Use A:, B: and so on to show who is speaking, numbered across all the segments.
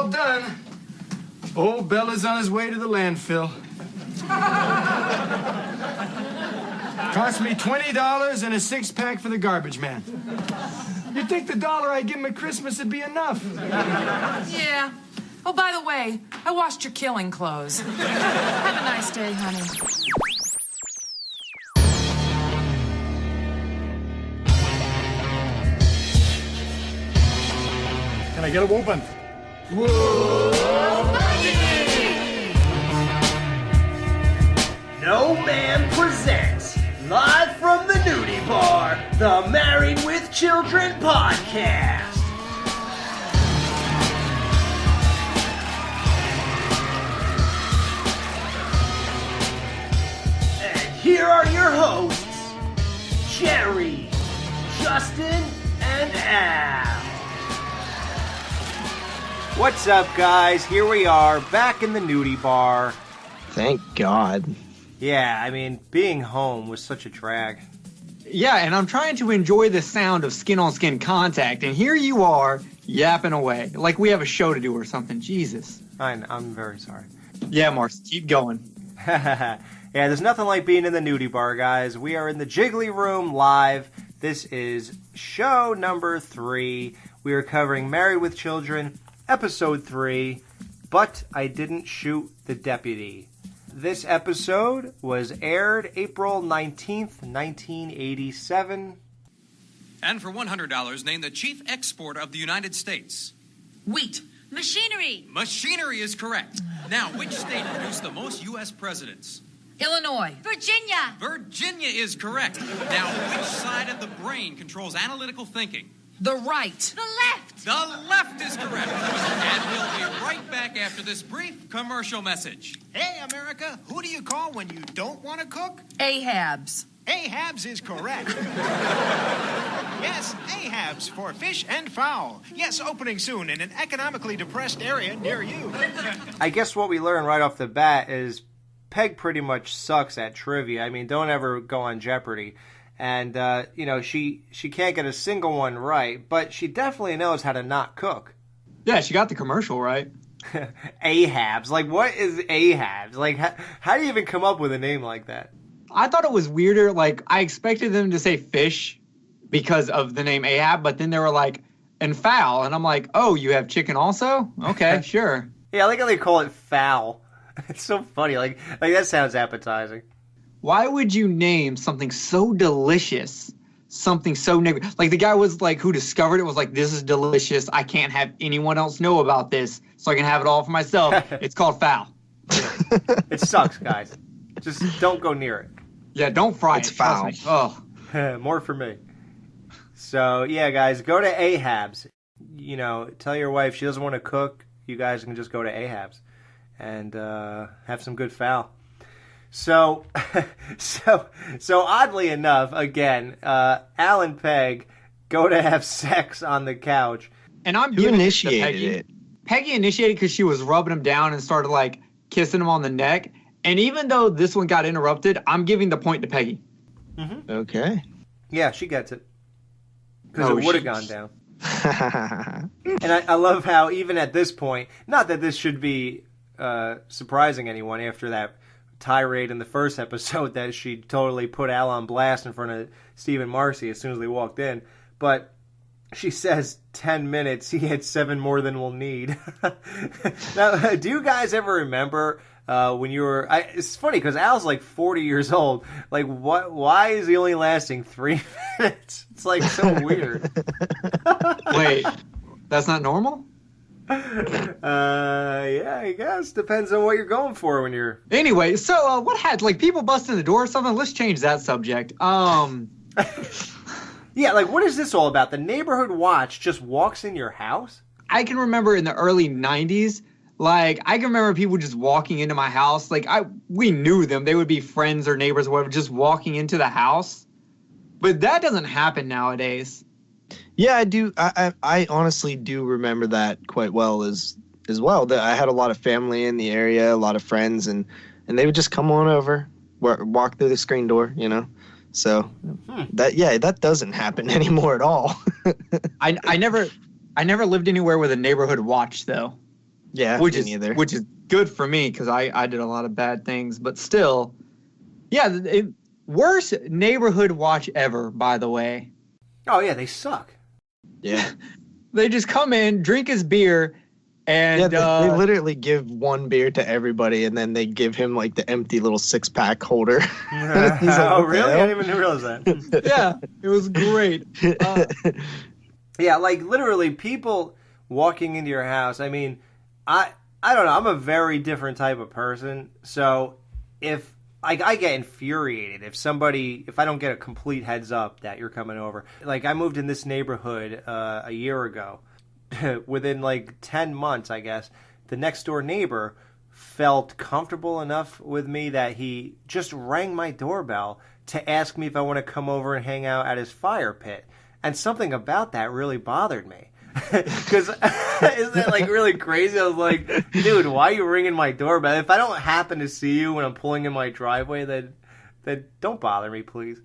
A: all done, old Bella's on his way to the landfill. Cost me $20 and a six-pack for the garbage man. You'd think the $1 I give him at Christmas would be enough.
B: Yeah. Oh, by the way, I washed your killing clothes. Have a nice day, honey.
C: Can I get a whooping?
D: Whoa, No Man presents, live from the nudie bar, the Married with Children podcast. And here are your hosts, Jerry, Justin, and Al. What's up, guys? Here we are, back in the nudie bar.
E: Thank God.
D: Yeah, I mean, being home was such a drag.
F: Yeah, and I'm trying to enjoy the sound of skin-on-skin contact, and here you are, yapping away. Like we have a show to do or something. Jesus.
D: I'm very sorry.
F: Yeah, Marcy, keep going.
D: Yeah, there's nothing like being in the nudie bar, guys. We are in the Jiggly Room live. This is show number 3. We are covering Married with Children, episode 3, But I Didn't Shoot the Deputy. This episode was aired April 19th, 1987.
G: And for $100, name the chief exporter of the United States.
B: Wheat.
H: Machinery.
G: Machinery is correct. Now, which state produced the most U.S. presidents?
B: Illinois.
H: Virginia.
G: Virginia is correct. Now, which side of the brain controls analytical thinking?
B: The right.
H: The left.
G: The left is correct. And we'll be right back after this brief commercial message.
I: Hey, America, who do you call when you don't want to cook?
B: Ahabs.
I: Ahabs is correct. Yes, Ahabs for fish and fowl. Yes, opening soon in an economically depressed area near you.
D: I guess what we learned right off the bat is Peg pretty much sucks at trivia. I mean, don't ever go on Jeopardy. And, she can't get a single one right, but she definitely knows how to not cook.
F: Yeah, she got the commercial right.
D: Ahabs. Like, what is Ahabs? Like, how do you even come up with a name like that?
F: I thought it was weirder. Like, I expected them to say fish because of the name Ahab, but then they were like, and fowl. And I'm like, oh, you have chicken also? Okay, sure.
D: Yeah, I like how they call it fowl. It's so funny. Like that sounds appetizing.
F: Why would you name something so delicious something so negative? Like, the guy was like, who discovered it was like, this is delicious. I can't have anyone else know about this, so I can have it all for myself. It's called foul.
D: It sucks, guys. Just don't go near it.
F: Yeah, don't fry
E: it's
F: it.
E: Foul.
F: Oh.
D: More for me. So, yeah, guys, go to Ahab's. You know, tell your wife she doesn't want to cook. You guys can just go to Ahab's and have some good fowl. So oddly enough, again, Al and Peg go to have sex on the couch.
F: And I'm
E: Who
F: giving
E: initiated
F: it to Peggy.
E: it?
F: Peggy initiated because she was rubbing him down and started, like, kissing him on the neck. And even though this one got interrupted, I'm giving the point to Peggy.
D: Mm-hmm.
E: Okay.
D: Yeah, she gets it. Because it would have gone down.
E: And
D: And I love how even at this point, not that this should be surprising anyone after that tirade in the first episode that she totally put Al on blast in front of Steve and Marcy as soon as they walked in, but she says 10 minutes, he had 7 more than we'll need. Now, do you guys ever remember when you were... it's funny because Al's like 40 years old. Like, why is he only lasting 3 minutes? It's like so weird.
F: Wait, that's not normal?
D: Yeah, I guess. Depends on what you're going for when you're...
F: Anyway, so what had, like, people busting the door or something? Let's change that subject.
D: Yeah, like, what is this all about? The neighborhood watch just walks in your house?
F: I can remember in the early 90s, like, I can remember people just walking into my house. Like, we knew them. They would be friends or neighbors or whatever, just walking into the house. But that doesn't happen nowadays.
E: yeah, I do. I honestly do remember that quite well as well. That I had a lot of family in the area, a lot of friends, and they would just come on over, walk through the screen door, you know. So that doesn't happen anymore at all.
F: I never lived anywhere with a neighborhood watch, though.
E: Yeah,
F: which
E: me
F: is
E: neither.
F: which is good for me because I did a lot of bad things, but still, yeah. Worst neighborhood watch ever, by the way.
D: Oh yeah, they suck.
E: Yeah.
F: They just come in, drink his beer, and
E: Yeah, they literally give one beer to everybody, and then they give him like the empty little 6-pack holder. He's like,
D: Oh
E: "What the
D: really?
E: hell?"
D: I didn't even realize that.
F: yeah, it was great.
D: Yeah, like literally people walking into your house. I mean, I don't know. I'm a very different type of person. So if I get infuriated if I don't get a complete heads up that you're coming over. Like I moved in this neighborhood a year ago. Within like 10 months, I guess, the next door neighbor felt comfortable enough with me that he just rang my doorbell to ask me if I want to come over and hang out at his fire pit. And something about that really bothered me. Because isn't that like really crazy? I was like, dude, why are you ringing my doorbell? If I don't happen to see you when I'm pulling in my driveway, then don't bother me, please.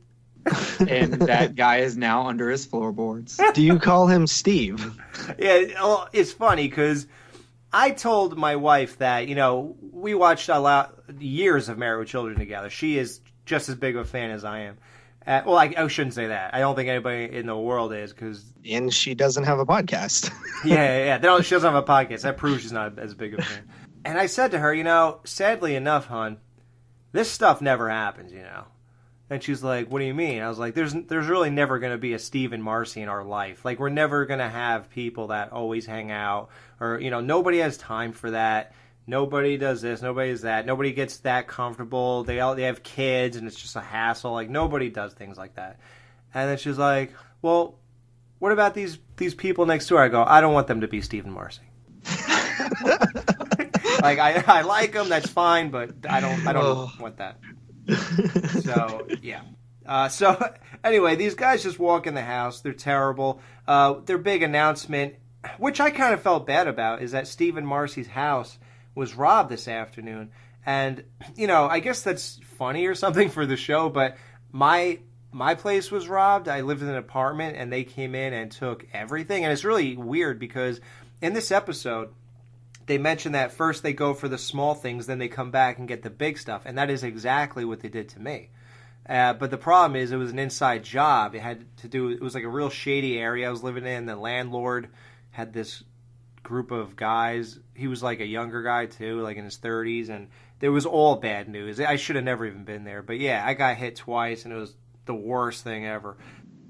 F: And that guy is now under his floorboards.
E: Do you call him Steve?
D: Yeah, well, it's funny because I told my wife that, we watched years of Married with Children together. She is just as big of a fan as I am. Well, I shouldn't say that. I don't think anybody in the world is because...
E: And she doesn't have a podcast.
D: Yeah. She doesn't have a podcast. That proves she's not as big of a fan. And I said to her, sadly enough, hon, this stuff never happens, And she's like, what do you mean? I was like, there's really never going to be a Steve and Marcy in our life. Like, we're never going to have people that always hang out. Or, nobody has time for that. Nobody does this. Nobody does that. Nobody gets that comfortable. They have kids, and it's just a hassle. Like, nobody does things like that. And then she's like, well, what about these people next door? I go, I don't want them to be Steve and Marcy. Like, I like them. That's fine, but I don't want that. So, yeah. So, anyway, these guys just walk in the house. They're terrible. Their big announcement, which I kind of felt bad about, is that Steve and Marcy's house was robbed this afternoon. And, I guess that's funny or something for the show, but my place was robbed. I lived in an apartment, and they came in and took everything. And it's really weird because in this episode, they mention that first they go for the small things, then they come back and get the big stuff. And that is exactly what they did to me. But the problem is it was an inside job. It was like a real shady area I was living in. The landlord had this group of guys. He was like a younger guy too, like in his 30s. And there was all bad news. I should have never even been there. But yeah, I got hit twice and it was the worst thing ever.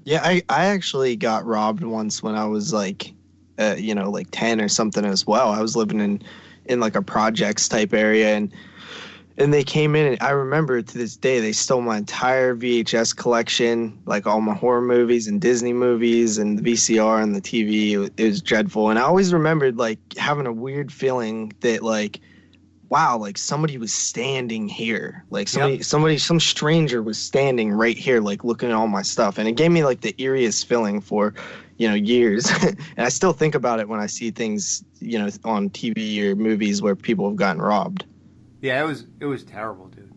E: Yeah, I actually got robbed once when I was like 10 or something as well. I was living in like a projects type area and they came in and I remember to this day they stole my entire VHS collection, like all my horror movies and Disney movies and the VCR and the TV. It was dreadful. And I always remembered like having a weird feeling that like, wow, like somebody was standing here. Like some stranger was standing right here, like looking at all my stuff. And it gave me like the eeriest feeling for, years. And I still think about it when I see things, on TV or movies where people have gotten robbed.
D: Yeah, it was terrible, dude.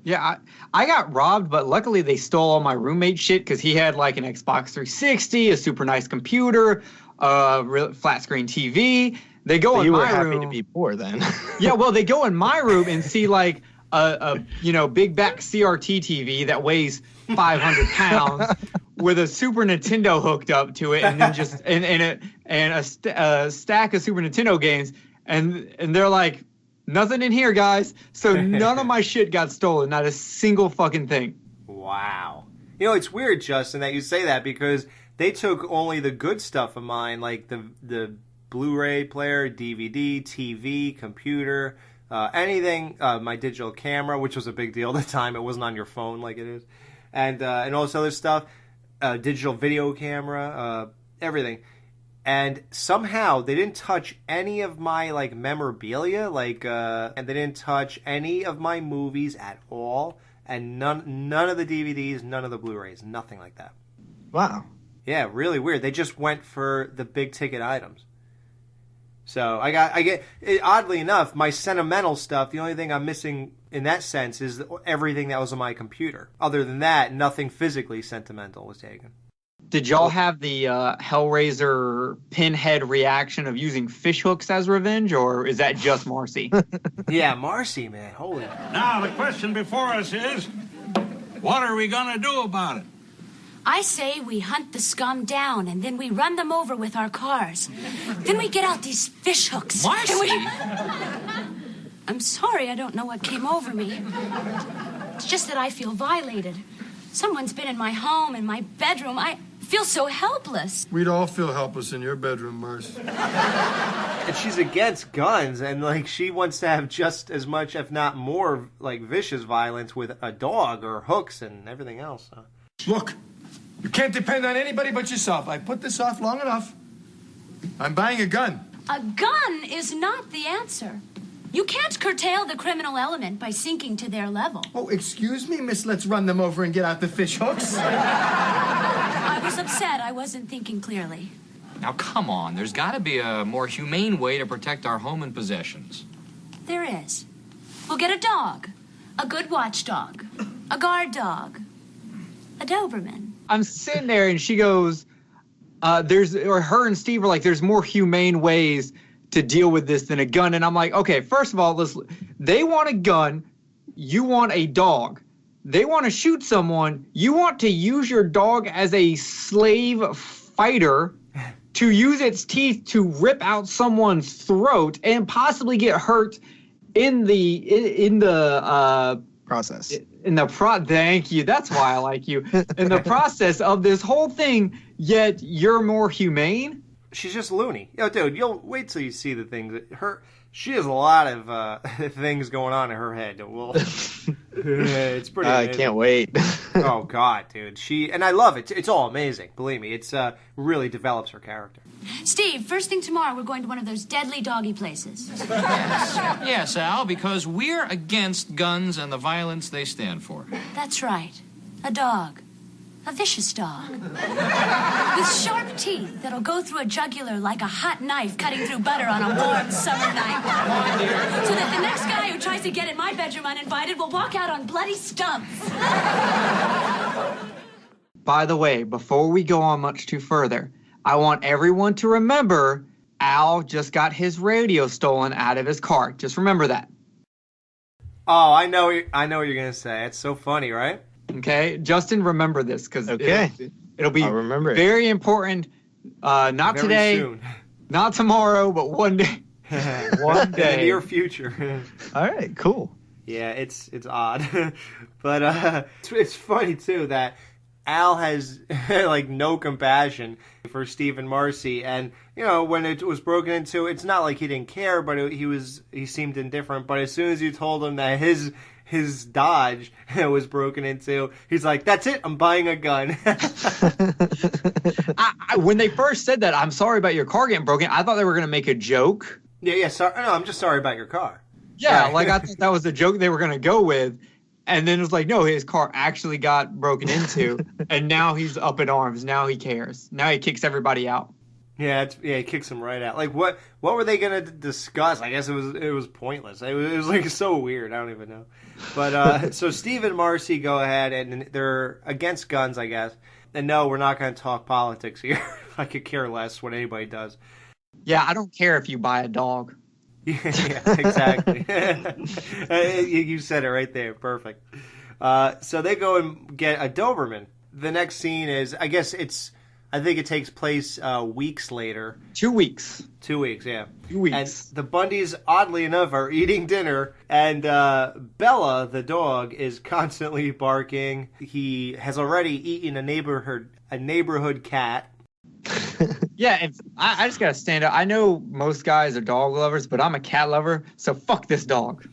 F: Yeah, I got robbed, but luckily they stole all my roommate's shit because he had like an Xbox 360, a super nice computer, a flat screen TV. They go in my room. You were
E: happy to be poor then.
F: Yeah, well, they go in my room and see like a big back CRT TV that weighs 500 pounds with a Super Nintendo hooked up to it, and then just a stack of Super Nintendo games, and they're like, nothing in here, guys. So none of my shit got stolen, not a single fucking thing.
D: Wow. It's weird, Justin, that you say that because they took only the good stuff of mine, like the Blu-ray player, DVD, TV, computer, anything, my digital camera, which was a big deal at the time. It wasn't on your phone like it is. And all this other stuff, digital video camera, everything. And somehow they didn't touch any of my like memorabilia, and they didn't touch any of my movies at all, and none of the DVDs, none of the Blu-rays, nothing like that.
E: Wow.
D: Yeah, really weird. They just went for the big ticket items. So I get oddly enough, my sentimental stuff, the only thing I'm missing in that sense is everything that was on my computer. Other than that, nothing physically sentimental was taken.
F: Did y'all have the Hellraiser pinhead reaction of using fish hooks as revenge, or is that just Marcy?
D: Yeah, Marcy, man. Holy.
C: Now, the question before us is, what are we going to do about it?
H: I say we hunt the scum down and then we run them over with our cars. Then we get out these fish hooks.
G: Marcy!
H: I'm sorry, I don't know what came over me. It's just that I feel violated. Someone's been in my home, in my bedroom. I feel so helpless.
A: We'd all feel helpless in your bedroom, Marcy.
D: And she's against guns, and like she wants to have just as much, if not more, like vicious violence with a dog or hooks and everything else.
A: Look, you can't depend on anybody but yourself. I put this off long enough. I'm buying a gun.
H: A gun is not the answer. You can't curtail the criminal element by sinking to their level.
A: Oh, excuse me, miss, let's run them over and get out the fish hooks.
H: I was upset. I wasn't thinking clearly.
G: Now, come on. There's got to be a more humane way to protect our home and possessions.
H: There is. We'll get a dog. A good watchdog. A guard dog. A Doberman.
F: I'm sitting there and she goes, her and Steve are like, there's more humane ways to deal with this than a gun. And I'm like, okay, first of all, they want a gun, you want a dog. They want to shoot someone, you want to use your dog as a slave fighter to use its teeth to rip out someone's throat and possibly get hurt in the
E: Process.
F: Thank you. That's why I like you. In the process of this whole thing, yet you're more humane.
D: She's just loony. Yo, dude, you'll wait till you see the things. She has a lot of things going on in her head. Well, it's pretty.
E: I can't wait.
D: Oh God, dude. And I love it. It's all amazing. Believe me, it's really develops her character.
H: Steve, first thing tomorrow, we're going to one of those deadly doggy places.
G: Yes, Al, because we're against guns and the violence they stand for.
H: That's right. A dog. A vicious dog. With sharp teeth that'll go through a jugular like a hot knife cutting through butter on a warm summer night. So that the next guy who tries to get in my bedroom uninvited will walk out on bloody stumps.
F: By the way, before we go on much too further, I want everyone to remember Al just got his radio stolen out of his car. Just remember that.
D: Oh, I know what you're gonna say. It's so funny, right?
F: Okay, Justin, remember this because
E: Okay.
F: it'll be
E: I'll remember it.
F: very important. Not
D: Very
F: today,
D: soon.
F: not tomorrow, but one day. One
D: In the
F: day.
D: near future.
E: All right, cool.
D: Yeah, it's odd, but it's funny too that Al has like no compassion for Steve and Marcy, and you know when it was broken into, it's not like he didn't care, but he seemed indifferent. But as soon as you told him that his Dodge was broken into, he's like, "That's it, I'm buying a gun."
F: When they first said that, I'm sorry about your car getting broken, I thought they were going to make a joke.
D: Yeah. Sorry, no, I'm just sorry about your car.
F: Yeah,
D: Right.
F: like I thought that was a joke they were going to go with. And then it was like, no, his car actually got broken into, and now he's up in arms. Now he cares. Now he kicks everybody out.
D: Yeah, he kicks him right out. Like, what were they gonna discuss? I guess it was pointless. It was like so weird. I don't even know. But so Steve and Marcy go ahead and they're against guns, I guess. And no, we're not gonna talk politics here. I could care less what anybody does.
F: Yeah, I don't care if you buy a dog.
D: Yeah, exactly. You said it right there. Perfect. So they go and get a Doberman. The next scene is, I think it takes place weeks later.
F: 2 weeks.
D: 2 weeks, yeah.
F: 2 weeks.
D: And the Bundys, oddly enough, are eating dinner, and Bella, the dog, is constantly barking. He has already eaten a neighborhood cat.
F: Yeah, and I just gotta stand up. I know most guys are dog lovers, but I'm a cat lover, so fuck this dog.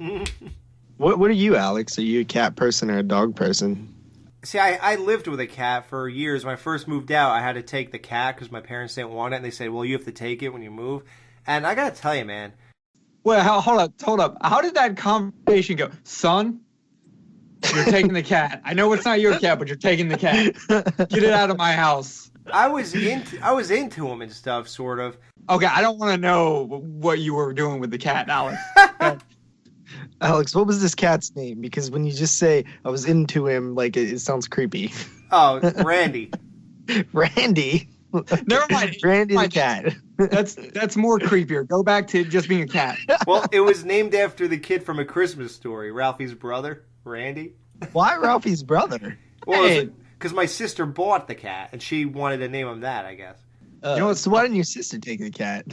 E: What are you, Alex? Are you a cat person or a dog person?
D: See, I lived with a cat for years. When I first moved out, I had to take the cat because my parents didn't want it, and they said, well, you have to take it when you move. And I gotta tell you, man.
F: Well, hold up. How did that conversation go? Son, you're taking the cat. I know it's not your cat, but you're taking the cat. Get it out of my house.
D: I was into him and stuff, sort of.
F: Okay, I don't want to know what you were doing with the cat, Alex.
E: Alex, what was this cat's name? Because when you just say I was into him, like it sounds creepy.
D: Oh, Randy.
E: Randy.
F: Never mind.
E: Randy the cat.
F: That's more creepier. Go back to just being a cat.
D: Well, it was named after the kid from A Christmas Story, Ralphie's brother, Randy.
E: Why Ralphie's brother?
D: Well, because my sister bought the cat, and she wanted to name him that, I guess.
E: You know what? So why didn't your sister take the cat?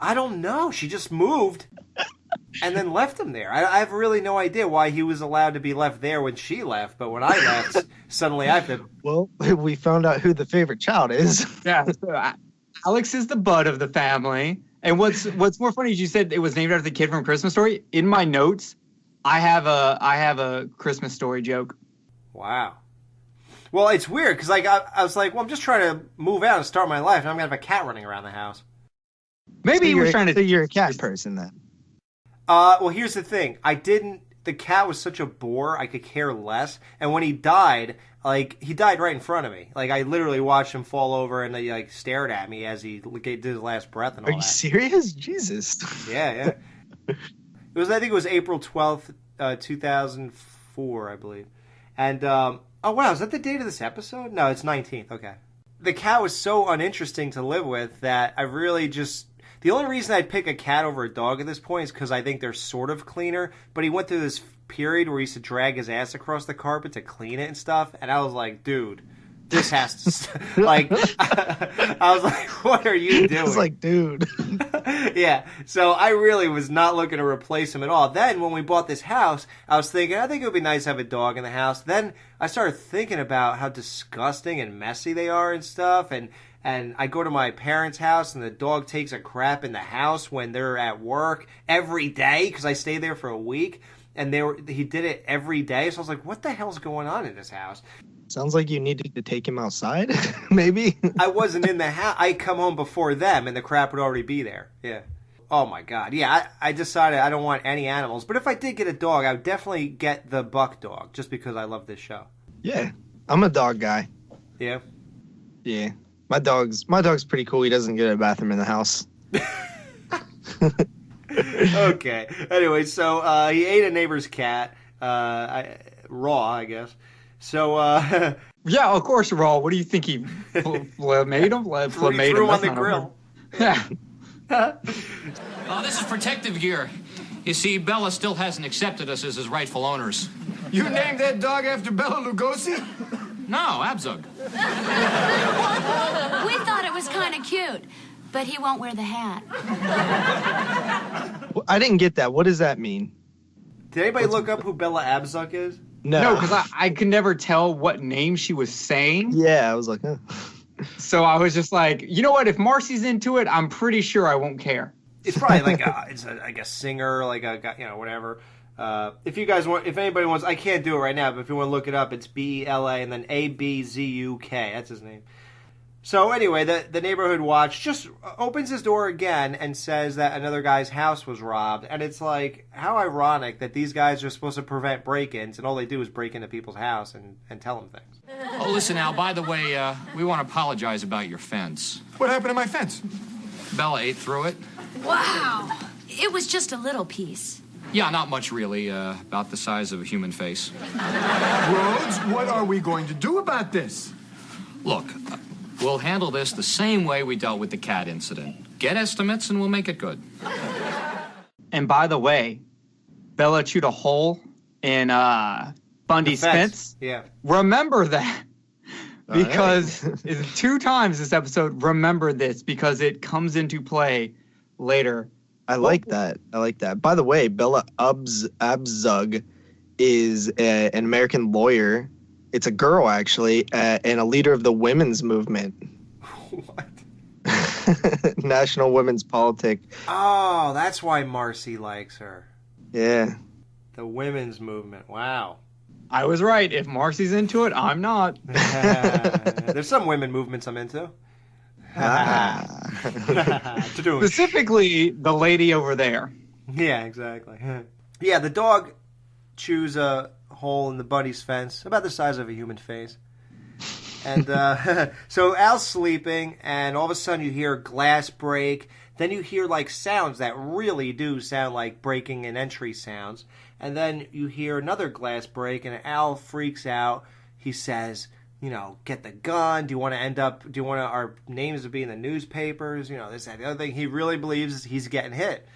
D: I don't know. She just moved and then left him there. I have really no idea why he was allowed to be left there when she left, but when I left, suddenly I have to...
E: Well, we found out who the favorite child is.
F: Yeah. So Alex is the butt of the family. And what's more funny is you said it was named after the kid from Christmas Story. In my notes, I have a Christmas Story joke.
D: Wow. Well, it's weird because I was like, well, I'm just trying to move out and start my life, and I'm gonna have a cat running around the house.
F: Maybe he was trying to.
E: So you're a cat person then.
D: Well, here's the thing. The cat was such a bore, I could care less. And when he died, he died right in front of me. I literally watched him fall over and he, stared at me as he did his last breath and all that.
E: Are you serious? Jesus.
D: Yeah. I think it was April 12th, 2004, I believe. And, oh, wow, is that the date of this episode? No, it's 19th. Okay. The cat was so uninteresting to live with that I really just... The only reason I'd pick a cat over a dog at this point is because I think they're sort of cleaner. But he went through this period where he used to drag his ass across the carpet to clean it and stuff. And I was like, dude, this has to... I was like, what are you doing?
E: I was like, dude.
D: Yeah, so I really was not looking to replace him at all. Then when we bought this house, I was thinking, I think it would be nice to have a dog in the house. Then I started thinking about how disgusting and messy they are and stuff. And I go to my parents' house, and the dog takes a crap in the house when they're at work every day because I stayed there for a week. And he did it every day. So I was like, what the hell's going on in this house?
E: Sounds like you needed to take him outside, maybe.
D: I wasn't in the house. I come home before them, and the crap would already be there. Yeah. Oh, my God. Yeah, I decided I don't want any animals. But if I did get a dog, I would definitely get the Buck dog, just because I love this show.
E: Yeah, I'm a dog guy.
D: Yeah?
E: Yeah. My dog's pretty cool. He doesn't get a bathroom in the house.
D: Okay. Anyway, so he ate a neighbor's cat, raw, I guess. So,
F: yeah, of course, raw. What do you think he made him?
D: Threw him on the grill.
F: Yeah.
J: This is protective gear. You see, Bella still hasn't accepted us as his rightful owners.
A: You named that dog after Bella Lugosi?
J: No, Abzug.
H: We thought it was kind of cute, but he won't wear the hat.
E: I didn't get that. What does that mean?
D: Did anybody look up who Bella Abzug is?
F: No, because I could never tell what name she was saying.
E: Yeah, I was like, huh.
F: So I was just like, you know what? If Marcy's into it, I'm pretty sure I won't care.
D: It's probably it's a singer, whatever. If anybody wants, I can't do it right now, but if you want to look it up, it's Bela and then Abzuk. That's his name. So anyway, the neighborhood watch just opens his door again and says that another guy's house was robbed. And it's like, how ironic that these guys are supposed to prevent break-ins, and all they do is break into people's house and tell them things.
J: Oh, listen, Al, by the way, we want to apologize about your fence.
A: What happened to my fence?
J: Bella ate through it.
H: Wow. It was just a little piece.
J: Yeah, not much really, about the size of a human face.
A: Rhodes, what are we going to do about this?
J: Look, we'll handle this the same way we dealt with the cat incident. Get estimates and we'll make it good.
F: And by the way, Bella chewed a hole in Bundy's fence.
D: Yeah.
F: Remember that. Because it's 2 times this episode, remember this, because it comes into play later.
E: I like that. By the way, Bella Abzug is an American lawyer. It's a girl, actually, and a leader of the women's movement.
D: What?
E: National Women's Politic.
D: Oh, that's why Marcy likes her.
E: Yeah.
D: The women's movement. Wow.
F: I was right. If Marcy's into it, I'm not.
D: There's some women movements I'm into.
F: Specifically, the lady over there.
D: Yeah, exactly. Yeah, the dog chews a hole in the Bundy's fence, about the size of a human face. And so Al's sleeping, and all of a sudden you hear glass break. Then you hear sounds that really do sound like breaking and entry sounds. And then you hear another glass break, and Al freaks out. He says, get the gun? Do you want our names to be in the newspapers? This, that, the other thing. He really believes he's getting hit,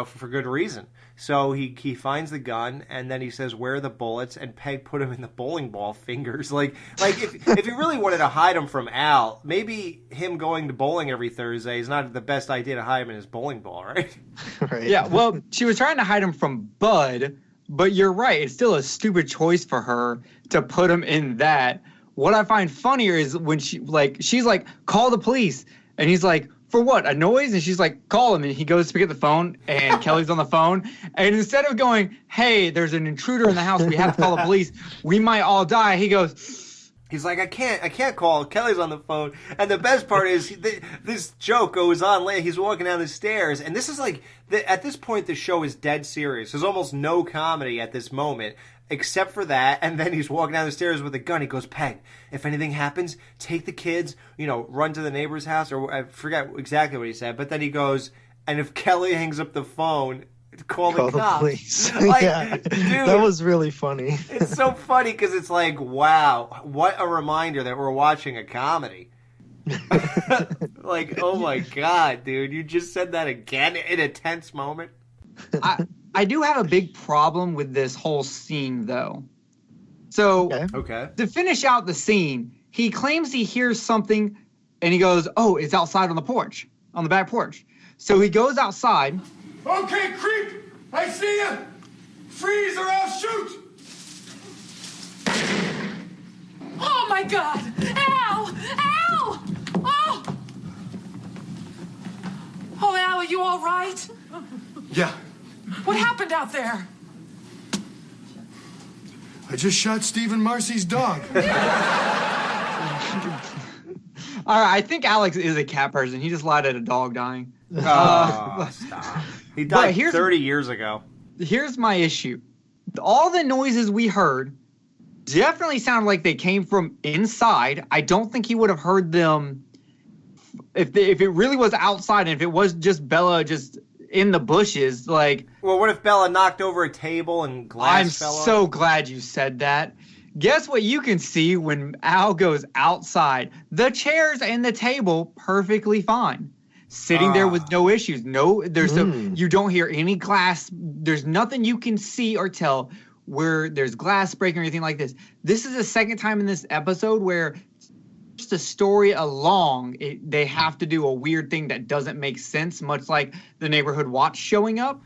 D: for good reason. So he finds the gun, and then he says, "Where are the bullets?" And Peg put him in the bowling ball fingers. Like if you really wanted to hide him from Al, maybe him going to bowling every Thursday is not the best idea to hide him in his bowling ball, right?
E: Right.
F: Yeah, well, she was trying to hide him from Bud, but you're right. It's still a stupid choice for her to put him in that. What I find funnier is when she's like, "Call the police," and he's like, "For what? A noise?" And she's like, "Call him." And he goes to pick up the phone, and Kelly's on the phone. And instead of going, "Hey, there's an intruder in the house. We have to call the police. We might all die," he goes,
D: he's like, I can't call. Kelly's on the phone. And the best part is this joke goes on later. He's walking down the stairs, and this is at this point the show is dead serious. There's almost no comedy at this moment. Except for that, and then he's walking down the stairs with a gun. He goes, "Peg, if anything happens, take the kids, run to the neighbor's house," or I forget exactly what he said. But then he goes, "And if Kelly hangs up the phone, call the cops."
E: Police.
D: Yeah, dude,
E: that was really funny.
D: It's so funny because it's like, wow, what a reminder that we're watching a comedy. Like, oh my God, dude, you just said that again in a tense moment.
F: I do have a big problem with this whole scene, though. So,
D: okay.
F: To finish out the scene, he claims he hears something, and he goes, "Oh, it's outside on the porch, on the back porch." So he goes outside.
A: Okay, creep, I see you. Freeze or I'll shoot.
B: Oh, my God. Al! Al! Oh! Oh, Al, are you all right?
A: Yeah.
B: What happened out there?
A: I just shot Steve and Marcy's dog.
F: All right, I think Alex is a cat person. He just lied at a dog dying.
D: Oh, stop. He died 30 years ago.
F: Here's my issue. All the noises we heard definitely sounded like they came from inside. I don't think he would have heard them if it really was outside, and if it was just Bella just in the bushes, like...
D: Well, what if Bella knocked over a table and glass fell off?
F: I'm so glad you said that. Guess what you can see when Al goes outside? The chairs and the table perfectly fine. Sitting there with no issues. You don't hear any glass. There's nothing you can see or tell where there's glass breaking or anything like this. This is the second time in this episode where just the story along, they have to do a weird thing that doesn't make sense, much like the neighborhood watch showing up.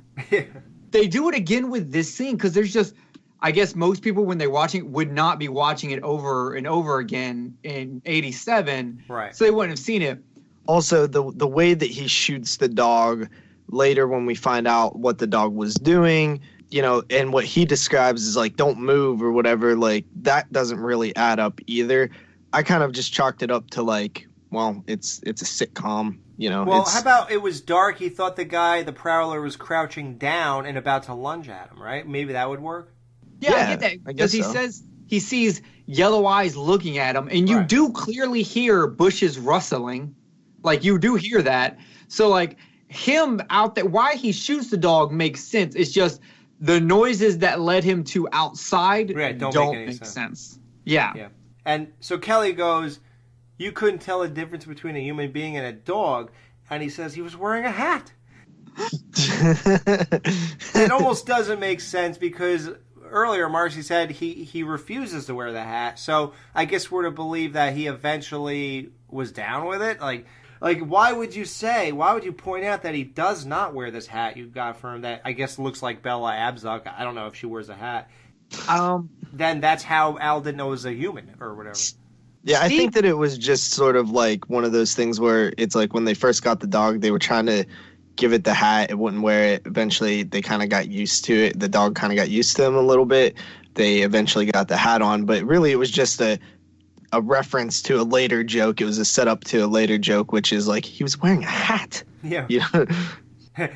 F: They do it again with this scene because there's just, I guess most people when they're watching would not be watching it over and over again in 87.
D: Right.
F: So they wouldn't have seen it.
E: Also, the way that he shoots the dog later when we find out what the dog was doing, and what he describes is like, don't move or whatever, like that doesn't really add up either. I kind of just chalked it up to like, well, it's a sitcom,
D: Well, how about it was dark? He thought the prowler was crouching down and about to lunge at him, right? Maybe that would work.
F: Yeah, I get that. Because he says he sees yellow eyes looking at him, and you do clearly hear bushes rustling. Like, you do hear that. So, like, him out there, why he shoots the dog makes sense. It's just the noises that led him to outside don't make sense. Yeah.
D: And so Kelly goes, "You couldn't tell the difference between a human being and a dog." And he says he was wearing a hat. It almost doesn't make sense because earlier Marcy said he refuses to wear the hat. So I guess we're to believe that he eventually was down with it. Like why would you point out that he does not wear this hat you got for him that I guess looks like Bella Abzug? I don't know if she wears a hat. Then that's how Al didn't know it was a human or whatever.
E: Yeah, I think that it was just sort of like one of those things where it's like when they first got the dog, they were trying to give it the hat. It wouldn't wear it. Eventually, they kind of got used to it. The dog kind of got used to them a little bit. They eventually got the hat on. But really, it was just a reference to a later joke. It was a setup to a later joke, which is like he was wearing a hat.
D: Yeah.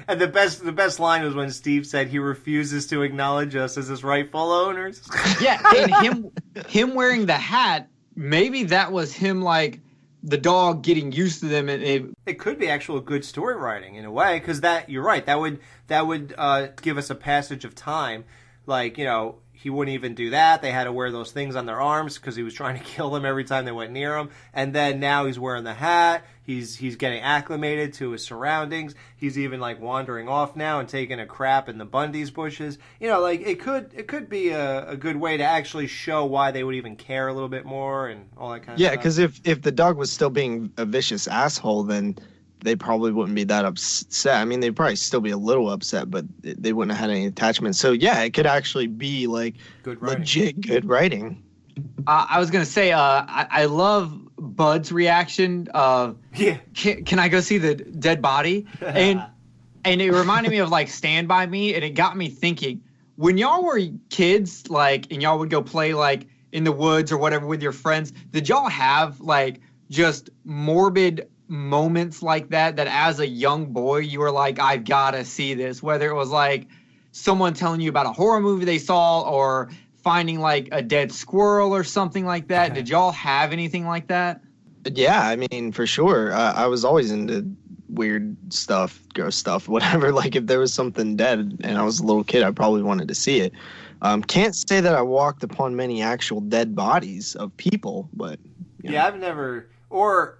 D: And the best line was when Steve said he refuses to acknowledge us as his rightful owners.
F: Yeah, and him wearing the hat, maybe that was him like the dog getting used to them. And
D: it could be actual good story writing in a way, because you're right. That would give us a passage of time, like he wouldn't even do that. They had to wear those things on their arms because he was trying to kill them every time they went near him. And then now he's wearing the hat. He's getting acclimated to his surroundings. He's even like wandering off now and taking a crap in the Bundy's bushes. You know, like it could be a good way to actually show why they would even care a little bit more and all that kind of stuff.
E: Yeah, because if the dog was still being a vicious asshole, then they probably wouldn't be that upset. I mean, they'd probably still be a little upset, but they wouldn't have had any attachment. So, yeah, it could actually be, like, legit good writing.
F: I was going to say, I love Bud's reaction of, can I go see the dead body? And it reminded me of, like, Stand By Me, and it got me thinking, when y'all were kids, like, and y'all would go play, like, in the woods or whatever with your friends, did y'all have, like, just morbid moments like that as a young boy you were like, I've got to see this, whether it was like someone telling you about a horror movie they saw or finding like a dead squirrel or something like that? Did y'all have anything like that?
E: Yeah, I mean, for sure. I was always into weird stuff, gross stuff, whatever. Like if there was something dead and I was a little kid, I probably wanted to see it. Can't say that I walked upon many actual dead bodies of people, but
D: yeah, I've never, or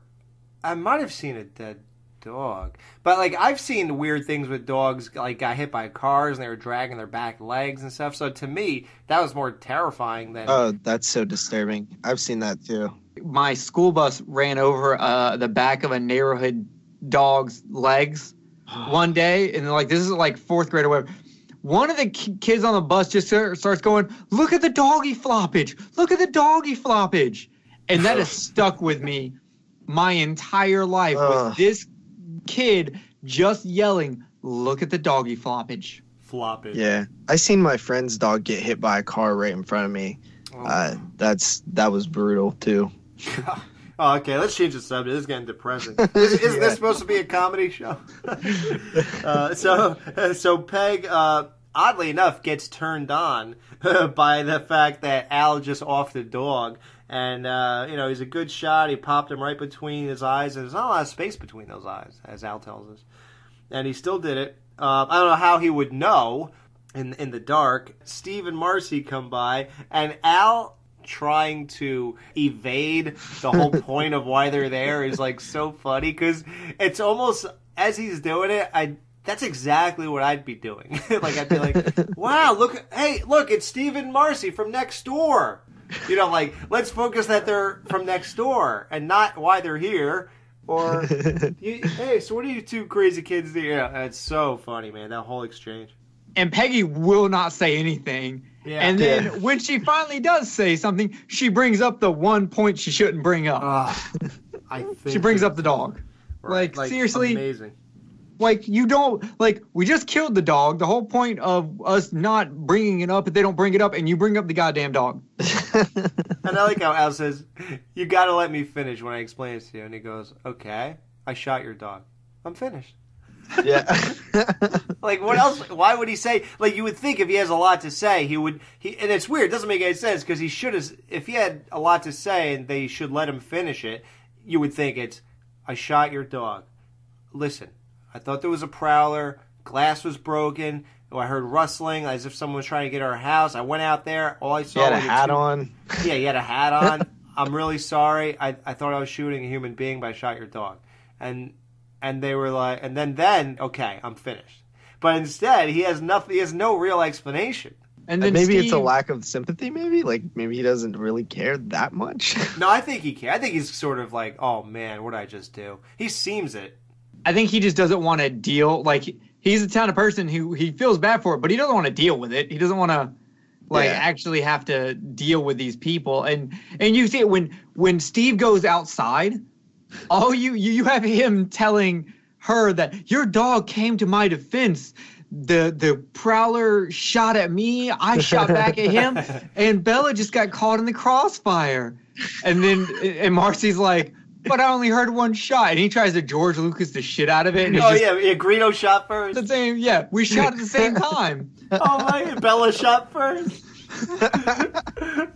D: I might have seen a dead dog. But, like, I've seen weird things with dogs, like, got hit by cars and they were dragging their back legs and stuff. So, to me, that was more terrifying than...
E: Oh, that's so disturbing. I've seen that, too.
F: My school bus ran over the back of a neighborhood dog's legs one day. And, like, this is, like, 4th grade or whatever. One of the kids on the bus just starts going, look at the doggy floppage. Look at the doggy floppage. And that has stuck with me my entire life, with this kid just yelling, look at the doggy floppage.
D: Floppage.
E: Yeah. I seen my friend's dog get hit by a car right in front of me. That was brutal, too.
D: Oh, okay, let's change the subject. This is getting depressing. Isn't this supposed to be a comedy show? So Peg, oddly enough, gets turned on by the fact that Al just offed the dog. And, he's a good shot. He popped him right between his eyes. And there's not a lot of space between those eyes, as Al tells us. And he still did it. I don't know how he would know in the dark. Steve and Marcy come by. And Al, trying to evade the whole point of why they're there, is, like, so funny. Because it's almost, as he's doing it, that's exactly what I'd be doing. Like, I'd be like, wow, look, it's Steve and Marcy from next door. You know, like, let's focus that they're from next door and not why they're here. Or, hey, so what are you two crazy kids doing? Yeah, it's so funny, man, that whole exchange.
F: And Peggy will not say anything. Yeah. And then when she finally does say something, she brings up the one point she shouldn't bring up. She brings up the dog. Right. Like, seriously. Amazing. Like, you don't, like, we just killed the dog. The whole point of us not bringing it up, if they don't bring it up, and you bring up the goddamn dog.
D: And I like how Al says, you gotta let me finish when I explain it to you. And he goes, okay, I shot your dog. I'm finished.
E: Yeah.
D: Like, what else? Why would he say, like, you would think if he has a lot to say, and it's weird, it doesn't make any sense, because he should have, if he had a lot to say and they should let him finish it, you would think it's, I shot your dog. Listen. I thought there was a prowler. Glass was broken. I heard rustling as if someone was trying to get our house. I went out there. All I saw
E: was... He had a hat on.
D: Yeah, he had a hat on. I'm really sorry. I thought I was shooting a human being, but I shot your dog. And they were like... And then, okay, I'm finished. But instead, he has nothing. He has no real explanation.
E: And then maybe it's a lack of sympathy, maybe? Like, maybe he doesn't really care that much?
D: No, I think he cares. I think he's sort of like, oh, man, what did I just do? He seems it.
F: I think he just doesn't want to deal. Like, he's the kind of person who he feels bad for it, but he doesn't want to deal with it. He doesn't want to, actually have to deal with these people. And you see it when Steve goes outside. Oh, you have him telling her that your dog came to my defense. The prowler shot at me. I shot back at him, and Bella just got caught in the crossfire. And Marcy's like, but I only heard one shot, and he tries to George Lucas the shit out of it. And
D: Greedo shot first.
F: The same, yeah, we shot at the same time.
D: Oh my, Bella shot first.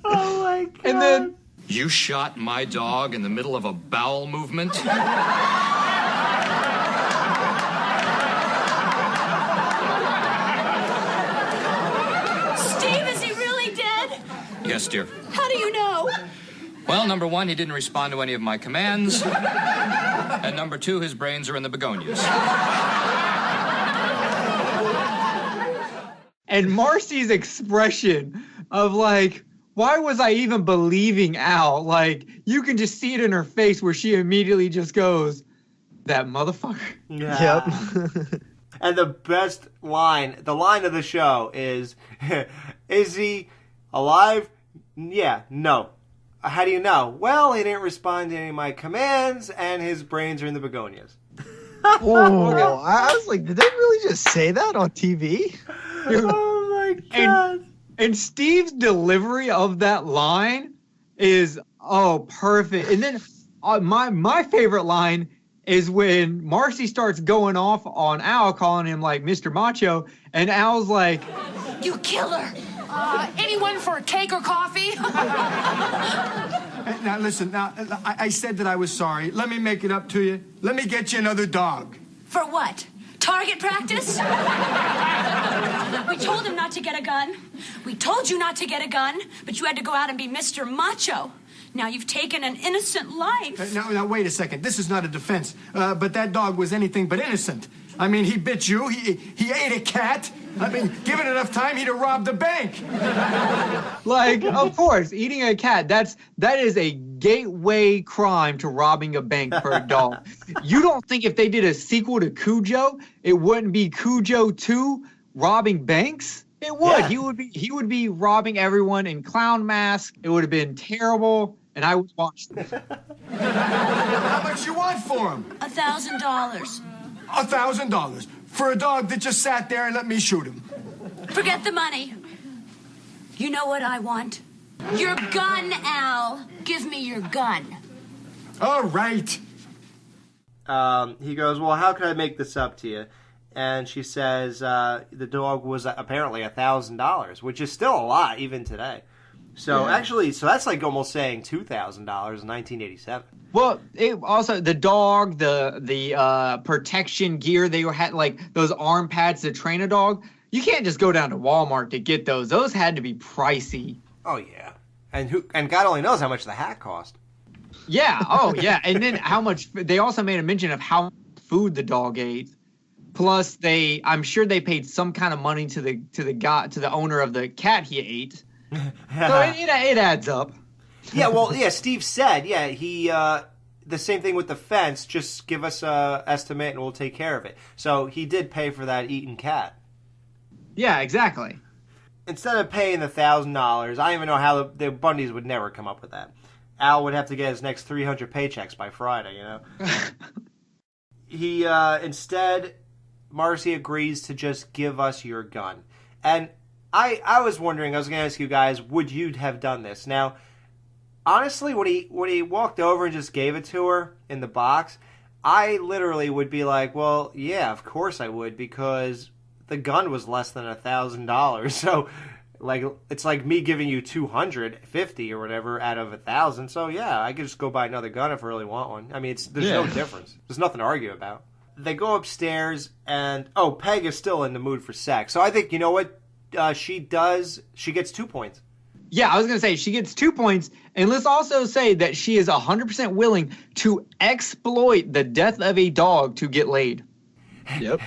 D: Oh my god.
F: And then
J: you shot my dog in the middle of a bowel movement.
H: Steve, is he really dead?
J: Yes, dear.
H: How do you know?
J: Well, number one, he didn't respond to any of my commands. And number two, his brains are in the begonias.
F: And Marcy's expression of like, why was I even believing Al? Like, you can just see it in her face where she immediately just goes, that motherfucker.
D: Yeah. Yep. And the best line, the line of the show is he alive? Yeah, no. How do you know? Well, he didn't respond to any of my commands, and his brains are in the begonias.
E: Oh, I was like, did they really just say that on TV?
D: Oh my God.
F: And Steve's delivery of that line is, perfect. And then my favorite line is when Marcy starts going off on Al, calling him like Mr. Macho, and Al's like,
H: You killer.
B: Anyone for a cake or coffee?
A: Now, listen, I said that I was sorry. Let me make it up to you. Let me get you another dog.
H: For what? Target practice? We told him not to get a gun. We told you not to get a gun, but you had to go out and be Mr. Macho. Now you've taken an innocent life.
A: Now, wait a second. This is not a defense. But that dog was anything but innocent. I mean, he bit you. He ate a cat. I mean, given enough time, he'd have robbed the bank.
F: like, of course, eating a cat, that is a gateway crime to robbing a bank for a dog. You don't think if they did a sequel to Cujo, it wouldn't be Cujo 2 robbing banks? It would. Yeah. He would be robbing everyone in clown masks. It would have been terrible, and I would watch this.
A: How much you want for him?
H: $1,000.
A: $1,000 for a dog that just sat there and let me shoot him.
H: Forget the money. You know what I want? Your gun, Al. Give me your gun.
A: All right.
D: He goes, well, how can I make this up to you? And she says the dog was apparently $1,000, which is still a lot even today. So actually, that's like almost saying $2,000 in 1987.
F: Well, also the dog, the protection gear they had, like those arm pads to train a dog. You can't just go down to Walmart to get those. Those had to be pricey.
D: Oh yeah, and God only knows how much the hat cost.
F: Yeah. Oh yeah, and then how much they also made a mention of how much food the dog ate. Plus, I'm sure they paid some kind of money to the owner of the cat he ate. So it adds up.
D: Yeah, well, Steve said, he, the same thing with the fence, just give us a estimate and we'll take care of it. So he did pay for that eaten cat.
F: Yeah, exactly.
D: Instead of paying the $1,000, I don't even know how the Bundys would never come up with that. Al would have to get his next 300 paychecks by Friday, you know? He, instead, Marcy agrees to just give us your gun. And I was wondering, I was going to ask you guys, would you have done this? Now, honestly, when he walked over and just gave it to her in the box, I literally would be like, well, yeah, of course I would, because the gun was less than $1,000. So, like, it's like me giving you $250 or whatever out of $1,000. So yeah, I could just go buy another gun if I really want one. I mean, there's no difference. There's nothing to argue about. They go upstairs, and Peg is still in the mood for sex. So I think, you know what? She gets 2 points.
F: Yeah, I was going to say she gets 2 points. And let's also say that she is 100% willing to exploit the death of a dog to get laid.
E: Yep.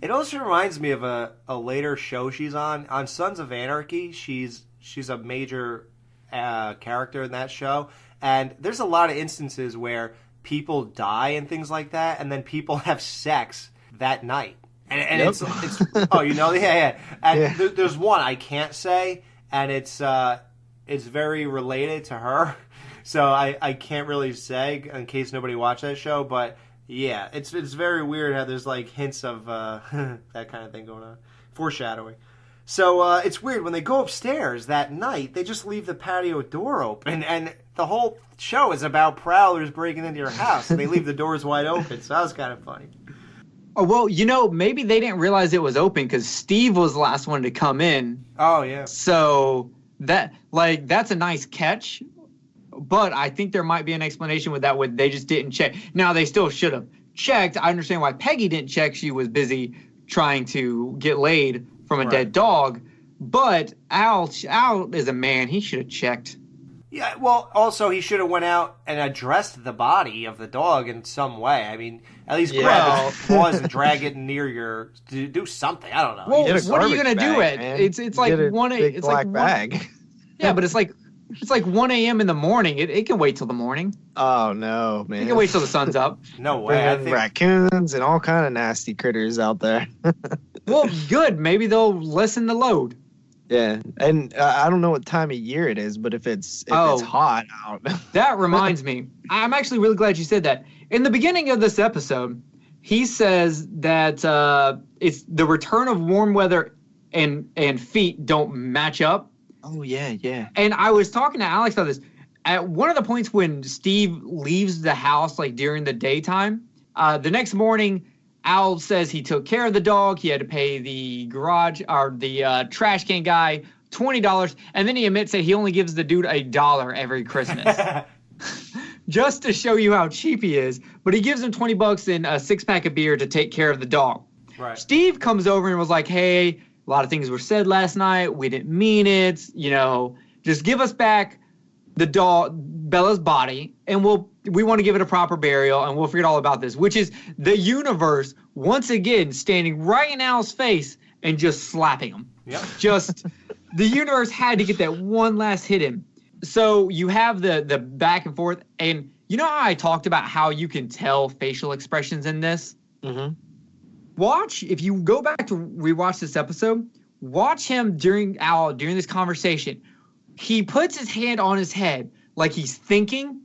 D: It also reminds me of a later show she's on. On Sons of Anarchy, she's a major character in that show. And there's a lot of instances where people die and things like that, and then people have sex that night. And it's yeah. And there's one I can't say, and it's very related to her, so I can't really say in case nobody watched that show. But yeah, it's very weird how there's like hints of that kind of thing going on, foreshadowing. So it's weird when they go upstairs that night. They just leave the patio door open, and the whole show is about prowlers breaking into your house, and they leave the doors wide open. So that was kind of funny.
F: Oh, well, maybe they didn't realize it was open because Steve was the last one to come in.
D: Oh, yeah.
F: So that's a nice catch, but I think there might be an explanation with that where they just didn't check. Now, they still should have checked. I understand why Peggy didn't check. She was busy trying to get laid from a dead dog. But Al is a man. He should have checked.
D: Yeah, well, also he should have went out and addressed the body of the dog in some way. I mean, at least grab its paws and drag it near your. Do something. I don't know.
F: Well, what are you gonna do it? It's like one. It's like
E: bag.
F: Yeah, but it's like 1 a.m. in the morning. It can wait till the morning.
E: Oh no, man!
F: It can wait till the sun's up.
D: No way. I think
E: raccoons and all kind of nasty critters out there.
F: Well, good. Maybe they'll lessen the load.
E: Yeah, and I don't know what time of year it is, but if it's hot out.
F: That reminds me. I'm actually really glad you said that. In the beginning of this episode, he says that it's the return of warm weather and feet don't match up.
E: Oh, yeah.
F: And I was talking to Alex about this. At one of the points when Steve leaves the house, like during the daytime, the next morning, Al says he took care of the dog. He had to pay the garage or the trash can guy $20, and then he admits that he only gives the dude $1 every Christmas, just to show you how cheap he is. But he gives him $20 and a 6-pack of beer to take care of the dog.
D: Right.
F: Steve comes over and was like, "Hey, a lot of things were said last night. We didn't mean it. You know, just give us back the dog, Bella's body, and we want to give it a proper burial, and we'll forget all about this," which is the universe once again standing right in Al's face and just slapping him.
D: Yep.
F: Just the universe had to get that one last hit in. So you have the back and forth, and you know how I talked about how you can tell facial expressions in this?
E: Mm-hmm.
F: Watch, if you go back to rewatch this episode, watch him during this conversation. He puts his hand on his head like he's thinking.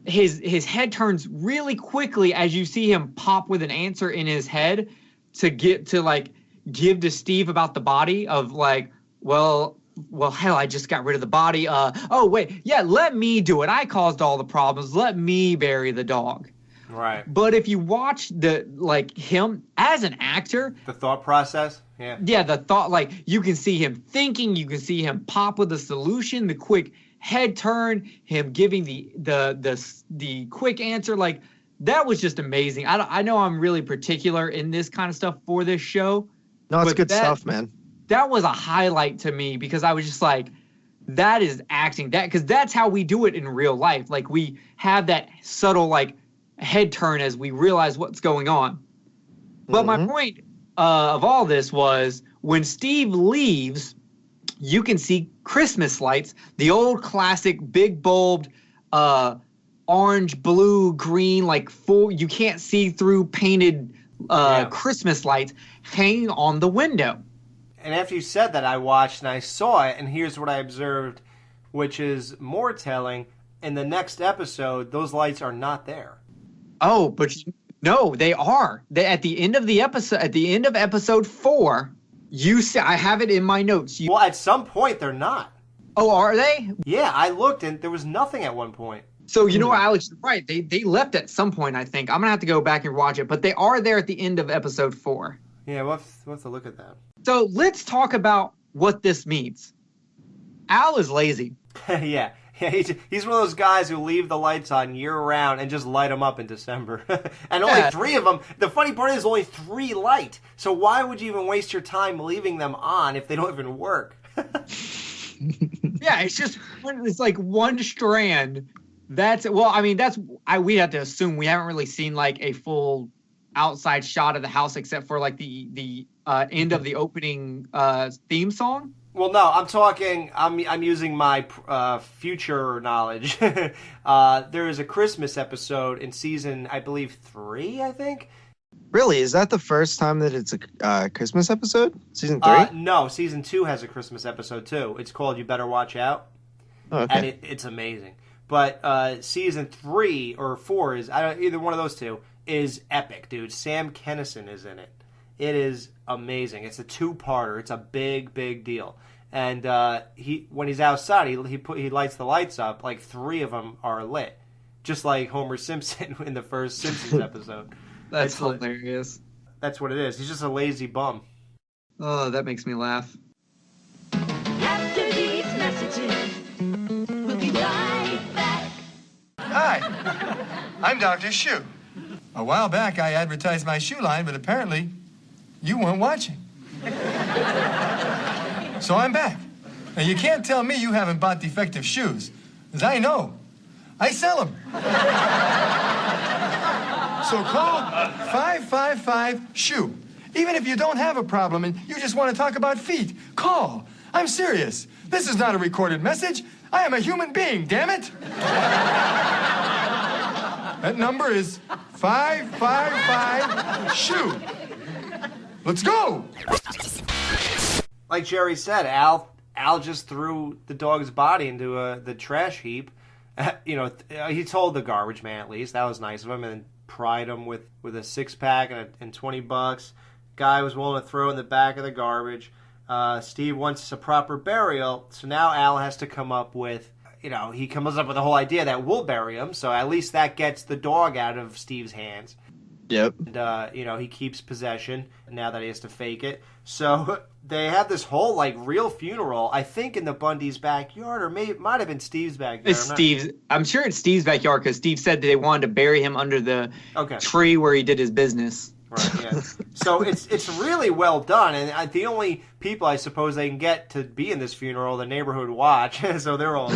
F: His head turns really quickly as you see him pop with an answer in his head to give to Steve about the body of like, well, hell, I just got rid of the body. Oh, wait, yeah, let me do it. I caused all the problems. Let me bury the dog.
D: Right.
F: But if you watch him as an actor,
D: the thought process,
F: yeah, the thought, like you can see him thinking, you can see him pop with a solution, the quick head turn, him giving the quick answer, like that was just amazing. I know I'm really particular in this kind of stuff for this show.
E: No, it's good stuff, man.
F: That was a highlight to me because I was just like, that is acting, because that's how we do it in real life. Like we have that subtle like head turn as we realize what's going on. But my point of all this was when Steve leaves, you can see Christmas lights, the old classic big bulbed orange, blue, green, like full, you can't see through painted Christmas lights hanging on the window.
D: And after you said that, I watched and I saw it, and here's what I observed, which is more telling. In the next episode, those lights are not there.
F: Oh, but no, they are. At the end of the episode, at the end of episode 4, you say, I have it in my notes.
D: Well, at some point, they're not.
F: Oh, are they?
D: Yeah, I looked and there was nothing at one point.
F: So, you know, Alex, you're right. They left at some point, I think. I'm going to have to go back and watch it, but they are there at the end of episode 4.
D: Yeah, we'll have to look at that.
F: So let's talk about what this means. Al is lazy.
D: Yeah, he's one of those guys who leave the lights on year-round and just light them up in December. And only 3 of them. The funny part is only 3 light. So why would you even waste your time leaving them on if they don't even work?
F: Yeah, it's like one strand. We have to assume we haven't really seen like a full outside shot of the house except for like the end of the opening theme song.
D: Well, no, I'm using my future knowledge. There is a Christmas episode in season, I believe, 3, I think.
E: Really? Is that the first time that it's a Christmas episode? Season 3?
D: No, season 2 has a Christmas episode too. It's called You Better Watch Out.
E: Oh, okay.
D: And it's amazing. But season 3 or 4 is, either one of those two, is epic, dude. Sam Kinison is in it. It is amazing. It's a 2-parter. It's a big, big deal. And when he's outside, he lights the lights up. Like 3 of them are lit, just like Homer Simpson in the first Simpsons episode.
F: That's hilarious.
D: That's what it is. He's just a lazy bum.
F: Oh, that makes me laugh.
K: After these messages, we'll be right back.
A: Hi, I'm Dr. Shoe. A while back, I advertised my shoe line, but apparently you weren't watching. So I'm back. Now, you can't tell me you haven't bought defective shoes, because I know. I sell them. So call 555-SHOE. Even if you don't have a problem and you just want to talk about feet, call. I'm serious. This is not a recorded message. I am a human being, damn it. That number is 555-SHOE. Let's go.
D: Like Jerry said, Al just threw the dog's body into the trash heap. He told the garbage man, at least. That was nice of him, and pried him with a 6-pack and $20. Guy was willing to throw in the back of the garbage. Steve wants a proper burial, so now Al has to come up with, he comes up with the whole idea that we'll bury him, so at least that gets the dog out of Steve's hands.
E: Yep.
D: And, he keeps possession now that he has to fake it. So they have this whole, real funeral, I think in the Bundy's backyard, or it might have been Steve's backyard.
F: I'm sure it's Steve's backyard, because Steve said that they wanted to bury him under the tree where he did his business.
D: Right, yeah. So it's really well done, and the only people I suppose they can get to be in this funeral, the neighborhood watch, so they're all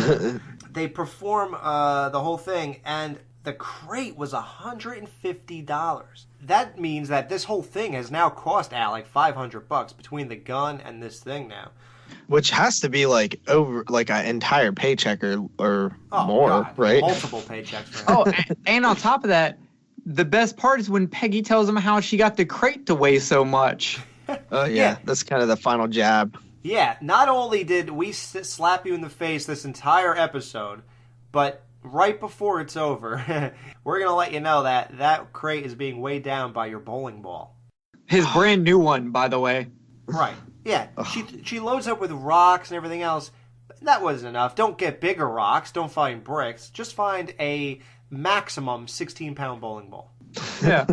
D: they perform the whole thing, and the crate was $150. That means that this whole thing has now cost Al $500 between the gun and this thing now.
E: Which has to be over an entire paycheck or more,
D: God,
E: right?
D: Multiple paychecks for him.
F: Oh, and on top of that, the best part is when Peggy tells him how she got the crate to weigh so much.
E: Oh, yeah. That's kind of the final jab.
D: Yeah, not only did we slap you in the face this entire episode, but right before it's over, we're going to let you know that crate is being weighed down by your bowling ball.
F: His brand new one, by the way.
D: Right. Yeah. She loads up with rocks and everything else. That wasn't enough. Don't get bigger rocks. Don't find bricks. Just find a maximum 16-pound bowling ball.
F: Yeah.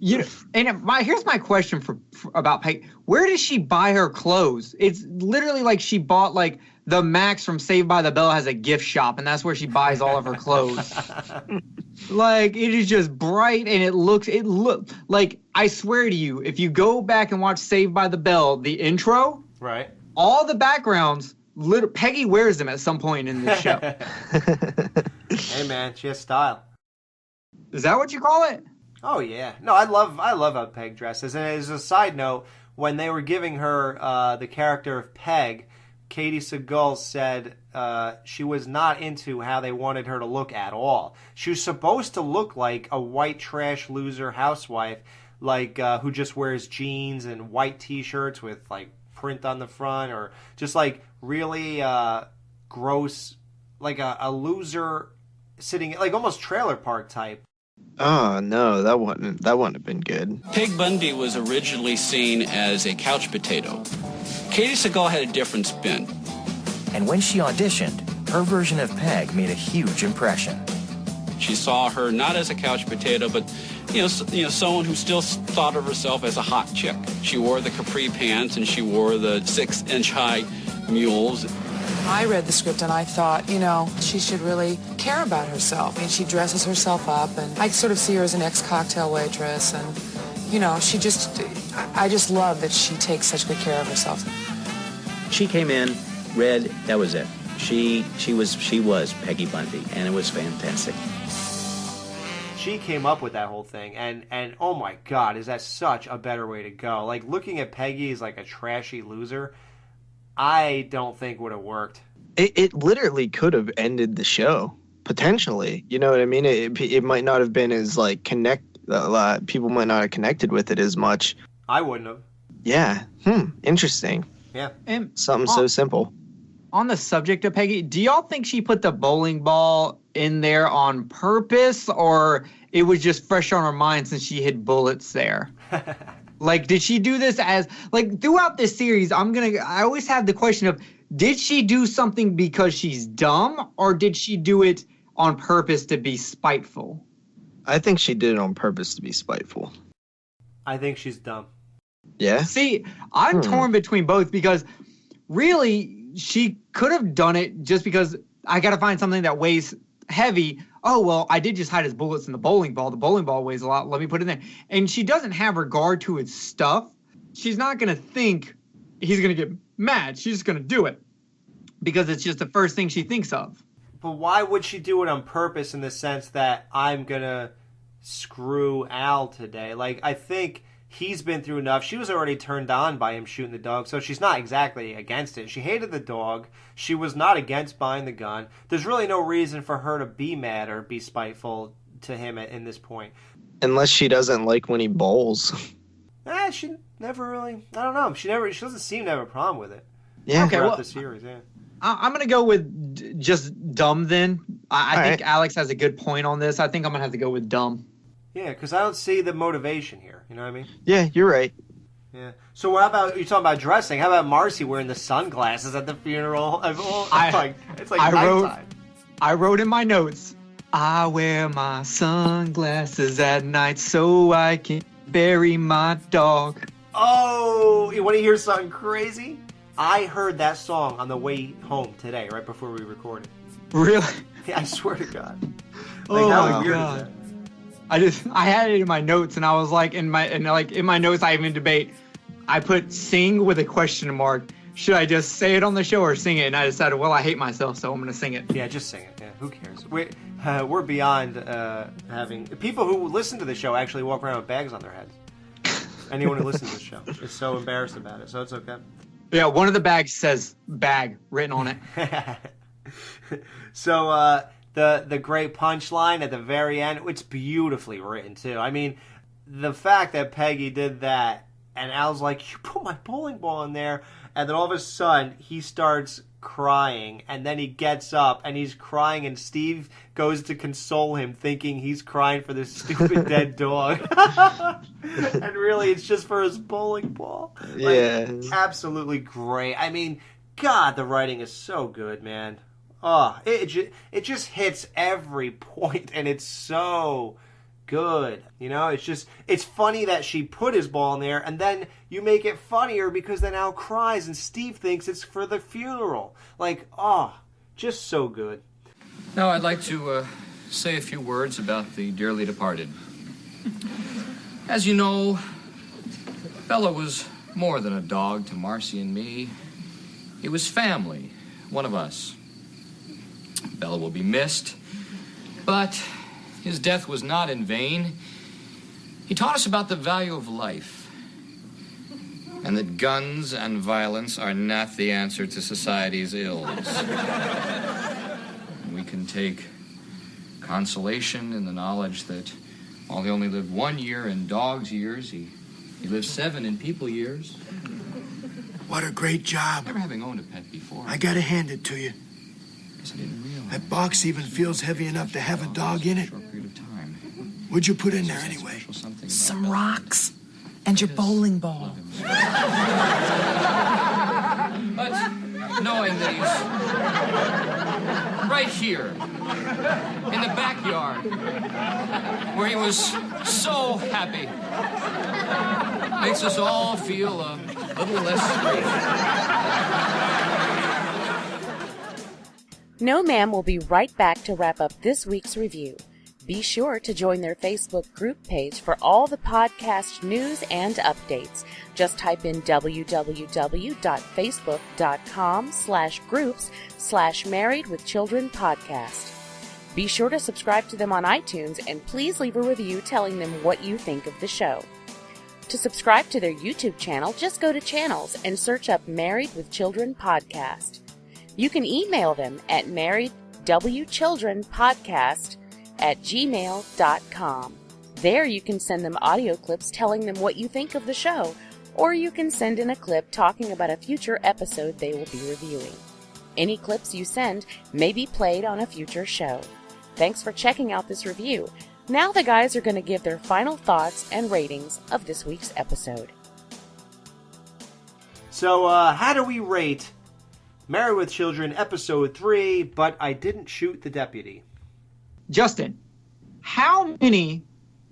F: Here's my question about Peggy. Where does she buy her clothes? It's literally like she bought the Max from Saved by the Bell has a gift shop, and that's where she buys all of her clothes. It is just bright, and it look I swear to you, if you go back and watch Saved by the Bell, the intro,
D: right,
F: all the backgrounds, Peggy wears them at some point in the show.
D: Hey man, she has style.
F: Is that what you call it?
D: Oh yeah. No, I love how Peg dresses. And as a side note, when they were giving her the character of Peg, Katie Segal said she was not into how they wanted her to look at all. She was supposed to look like a white trash loser housewife, who just wears jeans and white T-shirts with print on the front, or just really gross, a loser sitting almost trailer park type.
E: Oh no, that wouldn't have been good.
L: Peg Bundy was originally seen as a couch potato. Katie Segal had a different spin.
M: And when she auditioned, her version of Peg made a huge impression.
L: She saw her not as a couch potato, but someone who still thought of herself as a hot chick. She wore the capri pants and she wore the 6-inch high mules.
B: I read the script and I thought, she should really care about herself. I mean, she dresses herself up, and I sort of see her as an ex-cocktail waitress, and, I just love that she takes such good care of herself.
N: She came in, read, that was it. She was Peggy Bundy, and it was fantastic.
D: She came up with that whole thing, and oh my God, is that such a better way to go? Looking at Peggy as a trashy loser, I don't think would have worked.
E: It literally could have ended the show, potentially. You know what I mean? It might not have been as people might not have connected with it as much.
D: I wouldn't have.
E: Yeah. Interesting.
D: Yeah.
E: Something so simple.
F: On the subject of Peggy, do y'all think she put the bowling ball in there on purpose, or it was just fresh on her mind since she hid bullets there? Did she do this as throughout this series? I always have the question of, did she do something because she's dumb, or did she do it on purpose to be spiteful?
E: I think she did it on purpose to be spiteful.
D: I think she's dumb.
E: Yeah.
F: See, I'm torn between both, because really she could have done it just because I got to find something that weighs heavy. Oh, well, I did just hide his bullets in the bowling ball. The bowling ball weighs a lot. Let me put it in there. And she doesn't have regard to its stuff. She's not going to think, he's going to get mad. She's just going to do it because it's just the first thing she thinks of.
D: But why would she do it on purpose in the sense that I'm going to screw Al today? Like, I think he's been through enough. She was already turned on by him shooting the dog, so she's not exactly against it. She hated the dog. She was not against buying the gun. There's really no reason for her to be mad or be spiteful to him in this point.
E: Unless she doesn't like when he bowls.
D: She never really, I don't know. She doesn't seem to have a problem with it.
E: Yeah.
F: Okay,
D: Throughout the series, yeah.
F: I'm going to go with just dumb then. I think Alex has a good point on this. I think I'm going to have to go with dumb.
D: Yeah, because I don't see the motivation here. You know what I mean?
E: Yeah, you're right.
D: Yeah. So how about, you're talking about dressing. How about Marcy wearing the sunglasses at the funeral? It's like nighttime.
F: I wrote in my notes, I wear my sunglasses at night so I can bury my dog.
D: Oh, you want to hear something crazy? I heard that song on the way home today, right before we recorded.
F: Really?
D: Yeah, I swear to God.
F: Like,
D: how
F: my
D: weird
F: God.
D: is that?
F: I had it in my notes, and I was like, in my notes, I even debate. I put sing with a question mark. Should I just say it on the show or sing it? And I decided, well, I hate myself, so I'm going to sing it.
D: Yeah, just sing it. Yeah, who cares? We're beyond having people who listen to the show actually walk around with bags on their heads. Anyone who listens to the show is so embarrassed about it, so it's okay.
F: Yeah, one of the bags says bag written on it.
D: So the great punchline at the very end, it's beautifully written too. I mean, the fact that Peggy did that and Al's like, you put my bowling ball in there, and then all of a sudden he starts crying, and then he gets up and he's crying, and Steve goes to console him thinking he's crying for this stupid dead dog. And really it's just for his bowling ball.
E: Yeah.
D: Absolutely great. I mean, God, the writing is so good, man. Oh, it just hits every point, and it's so good. You know, it's funny that she put his ball in there, and then you make it funnier because then Al cries and Steve thinks it's for the funeral. Like, just so good.
J: Now I'd like to say a few words about the dearly departed. As you know, Bella was more than a dog to Marcy and me. He was family, one of us. Bella will be missed, but his death was not in vain. He taught us about the value of life, and that guns and violence are not the answer to society's ills. We can take consolation in the knowledge that while he only lived 1 year in dog's years, he lived 7 in people years.
O: What a great job.
J: Never having owned a pet before.
O: I gotta hand it to you.
J: I didn't realize.
O: That box even feels heavy enough to have a dog in it. What'd you put in there anyway?
B: Some rocks and your bowling ball.
J: But knowing that he's right here in the backyard where he was so happy makes us all feel a little less strange.
P: No Ma'am will be right back to wrap up this week's review. Be sure to join their Facebook group page for all the podcast news and updates. Just type in www.facebook.com/groups/Married with Children podcast. Be sure to subscribe to them on iTunes and please leave a review telling them what you think of the show. To subscribe to their YouTube channel, just go to channels and search up Married with Children podcast. You can email them at marriedwchildrenpodcast@gmail.com. There you can send them audio clips telling them what you think of the show, or you can send in a clip talking about a future episode they will be reviewing. Any clips you send may be played on a future show. Thanks for checking out this review. Now the guys are going to give their final thoughts and ratings of this week's episode.
D: So, how do we rate Married with Children Episode 3, But I Didn't Shoot the Deputy?
F: Justin, how many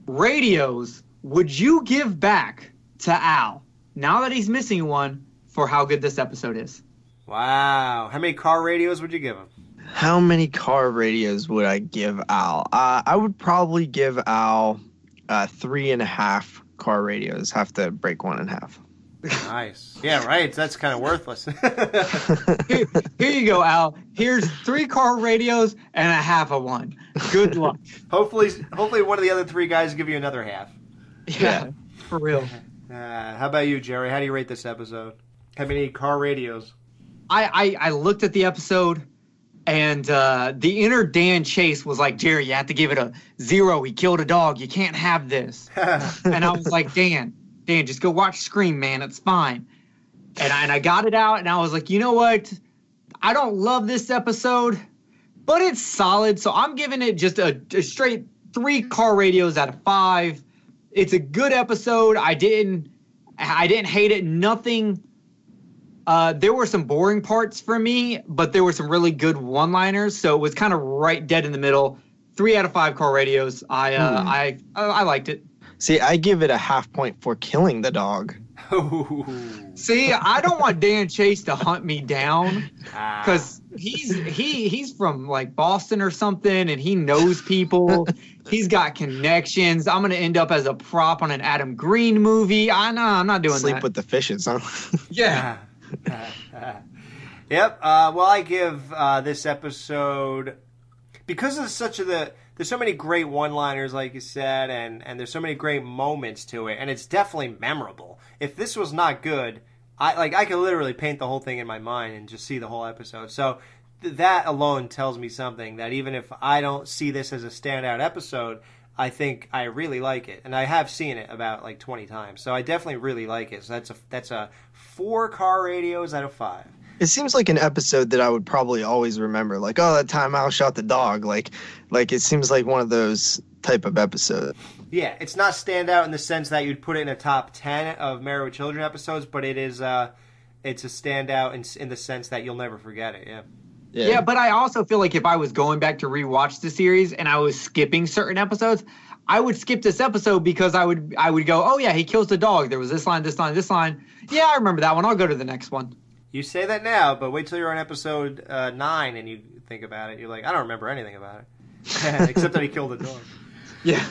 F: radios would you give back to Al now that he's missing one for how good this episode is?
D: Wow. How many car radios would you give him?
E: How many car radios would I give Al? I would probably give Al 3.5 car radios. Have to break one in half.
D: Nice. Yeah, right. That's kind of worthless.
F: Here you go, Al. Here's 3 car radios and a half of one. Good luck.
D: Hopefully one of the other 3 guys give you another half.
F: Yeah, for real.
D: How about you, Jerry? How do you rate this episode? How many car radios?
F: I looked at the episode, and the inner Dan Chase was like, Jerry, you have to give it a 0. He killed a dog. You can't have this. And I was like, Dan, just go watch Scream, man. It's fine. And I got it out, and I was like, you know what? I don't love this episode, but it's solid. So I'm giving it just a straight 3 car radios out of 5. It's a good episode. I didn't hate it. Nothing. There were some boring parts for me, but there were some really good one-liners. So it was kind of right dead in the middle. 3 out of 5 car radios. I liked it.
E: See, I give it a half point for killing the dog.
F: See, I don't want Dan Chase to hunt me down because he's from like Boston or something, and he knows people. He's got connections. I'm gonna end up as a prop on an Adam Green movie. I'm not doing that.
E: Sleep with the fishes, huh?
F: Yeah.
D: Yep. Well, I give this episode, because of there's so many great one-liners, like you said, and there's so many great moments to it, and it's definitely memorable. If this was not good, I could literally paint the whole thing in my mind and just see the whole episode. So that alone tells me something, that even if I don't see this as a standout episode, I think I really like it, and I have seen it about like 20 times. So I definitely really like it. So that's a 4 car radios out of 5.
E: It seems like an episode that I would probably always remember. Like, oh, that time Al shot the dog. Like it seems like one of those type of episodes.
D: Yeah, it's not standout in the sense that you'd put it in a top 10 of Married with Children episodes, but it is it's a standout in the sense that you'll never forget it. Yeah.
F: Yeah, but I also feel like if I was going back to rewatch the series and I was skipping certain episodes, I would skip this episode because I would go, oh yeah, he kills the dog. There was this line, this line, this line. Yeah, I remember that one. I'll go to the next one.
D: You say that now, but wait till you're on episode 9 and you think about it. You're like, I don't remember anything about it. Except that he killed a dog.
F: Yeah.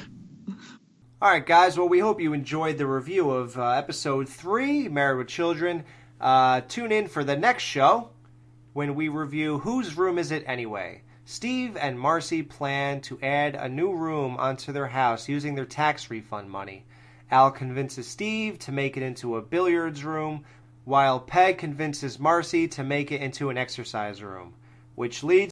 D: All right, guys. Well, we hope you enjoyed the review of episode 3, Married with Children. Tune in for the next show when we review Whose Room Is It Anyway? Steve and Marcy plan to add a new room onto their house using their tax refund money. Al convinces Steve to make it into a billiards room, while Peg convinces Marcy to make it into an exercise room, which leads